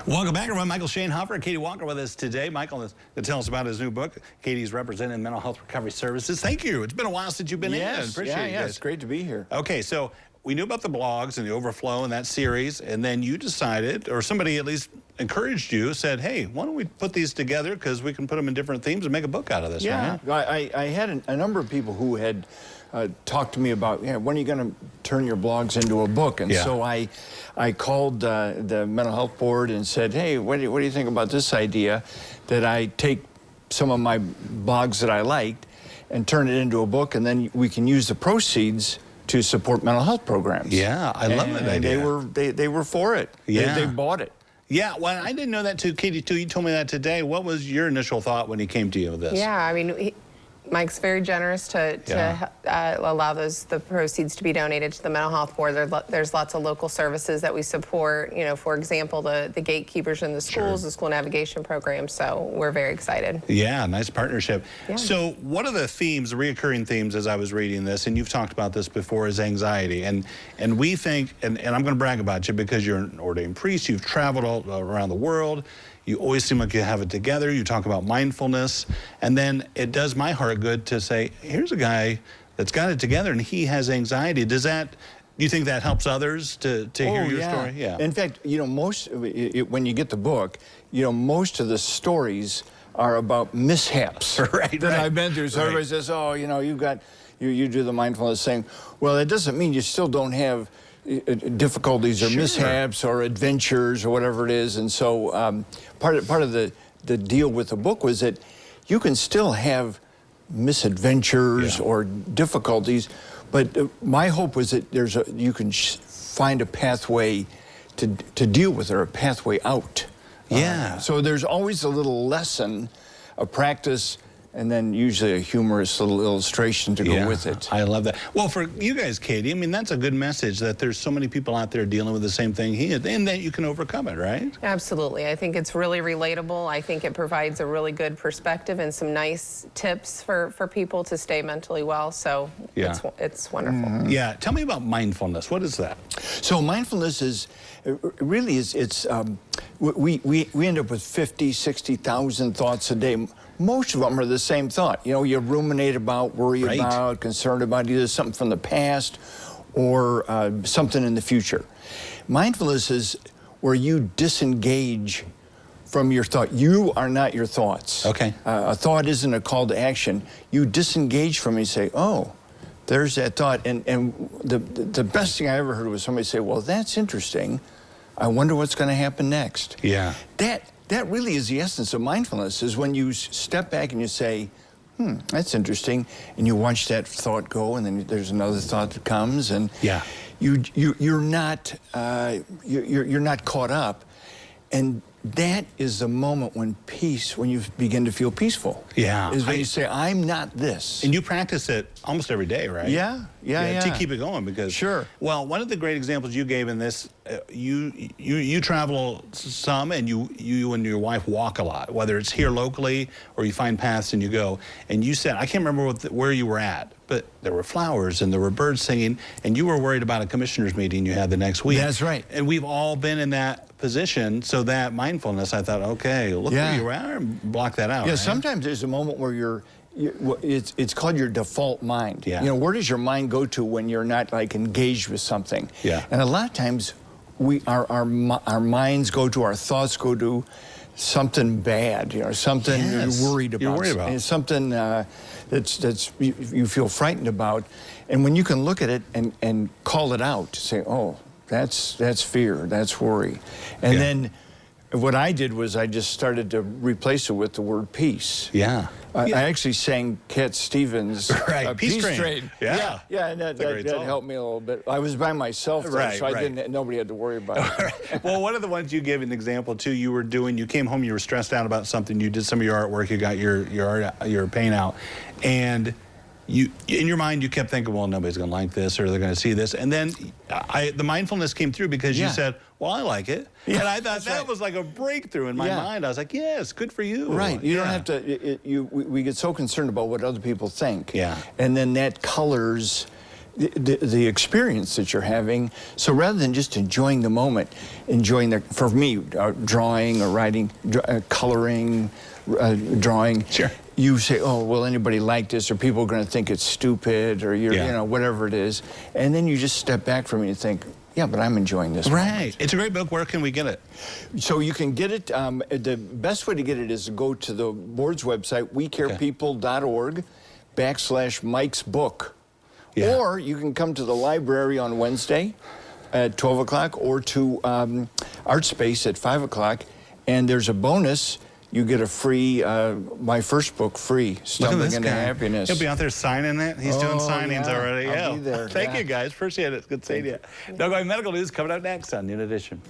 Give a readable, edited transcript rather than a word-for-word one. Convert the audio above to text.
Welcome back, everyone. Michael Schoenhofer and Katie Walker with us today. Michael is going to tell us about his new book. Katie's representing Mental Health Recovery Services. Thank you. It's been a while since you've been in. Appreciate it. It's great to be here. Okay, so we knew about the blogs and the overflow in that series, and then you decided, or somebody at least encouraged you, said, hey, why don't we put these together because we can put them in different themes and make a book out of this, right? I had a number of people who had talked to me about, when are you going to turn your blogs into a book? And so I called the Mental Health Board and said, hey, what do you think about this idea that I take some of my blogs that I liked and turn it into a book, and then we can use the proceeds to support mental health programs. Yeah, I love that idea. They were for it. Yeah. They bought it. Yeah, well, I didn't know that too, Katie, too. You told me that today. What was your initial thought when he came to you with this? Yeah, I mean, Mike's very generous to allow the proceeds to be donated to the Mental Health Board. There's lots of local services that we support. You know, for example, the gatekeepers in the schools, the school navigation program. So we're very excited. Yeah, nice partnership. Yeah. So one of the themes, the reoccurring themes as I was reading this, and you've talked about this before, is anxiety. And we think, and I'm going to brag about you because you're an ordained priest, you've traveled all around the world. You always seem like you have it together. You talk about mindfulness. And then it does my heart good to say, here's a guy that's got it together and he has anxiety. Do you think that helps others to hear your story? Yeah. In fact, you know, when you get the book, you know, most of the stories are about mishaps that I've been through. So everybody says, oh, you know, you do the mindfulness thing. Well, it doesn't mean you still don't have difficulties or mishaps or adventures or whatever it is. And so part of the deal with the book was that you can still have misadventures or difficulties, but my hope was that you can find a pathway to deal with it, or a pathway out. So there's always a little lesson, a practice, and then usually a humorous little illustration to go with it. I love that. Well, for you guys, Katie, I mean, that's a good message that there's so many people out there dealing with the same thing he is, and that you can overcome it, right? Absolutely. I think it's really relatable. I think it provides a really good perspective and some nice tips for people to stay mentally well. So it's wonderful. Yeah. Tell me about mindfulness. What is that? So mindfulness is really we end up with 50, 60,000 thoughts a day. Most of them are the same thought. You know, you ruminate about, worry about, concerned about either something from the past or something in the future. Mindfulness is where you disengage from your thought. You are not your thoughts. Okay. A thought isn't a call to action. You disengage from it and say, oh, there's that thought. And the best thing I ever heard was somebody say, well, that's interesting. I wonder what's going to happen next. Yeah. That really is the essence of mindfulness, is when you step back and you say, that's interesting, and you watch that thought go, and then there's another thought that comes, and you're not caught up, and that is the moment when you begin to feel peaceful. Yeah. Is when you say, I'm not this. And you practice it almost every day, right? Yeah. To keep it going, because well, one of the great examples you gave in this, you travel some, and you and your wife walk a lot, whether it's here locally or you find paths and you go. And you said, I can't remember where you were at, but there were flowers and there were birds singing, and you were worried about a commissioners meeting you had the next week. That's right. And we've all been in that position, so that mindfulness, I thought, okay, look where you are and block that out. Yeah, sometimes there's a moment where it's called your default mind. You know, where does your mind go to when you're not like engaged with something? And a lot of times our minds go to, our thoughts go to something bad, you know, something you're worried about. And something that's you feel frightened about. And when you can look at it and call it out, say, oh, that's fear, that's worry. And then what I did was I just started to replace it with the word peace. I actually sang Cat Stevens' Peace Train. And that helped me a little bit. I was by myself, though, so nobody had to worry about it. Well, one of the ones you gave an example, too, you came home, you were stressed out about something, you did some of your artwork, you got your paint out, and in your mind, you kept thinking, well, nobody's going to like this, or they're going to see this. And then the mindfulness came through because you said, well, I like it. And I thought that was like a breakthrough in my mind. I was like, yes, good for you. You don't have to, we get so concerned about what other people think. And then that colors the experience that you're having. So rather than just enjoying the moment, for me, drawing or writing, coloring, drawing. Sure. You say, oh, will anybody like this? Or people are going to think it's stupid, or you know, whatever it is. And then you just step back from it and think, yeah, but I'm enjoying this. Right. moment. It's a great book. Where can we get it? So you can get it. The best way to get it is to go to the board's website, wecarepeople.org/Mike's book. Yeah. Or you can come to the library on Wednesday at 12 o'clock or to Art Space at 5 o'clock. And there's a bonus. You get a free, my first book free, Stumbling into Happiness. He'll be out there signing it. He's doing signings already. I'll be there. Thank you, guys. Appreciate it. It's good seeing you. Now, going medical news coming up next on Noon Edition.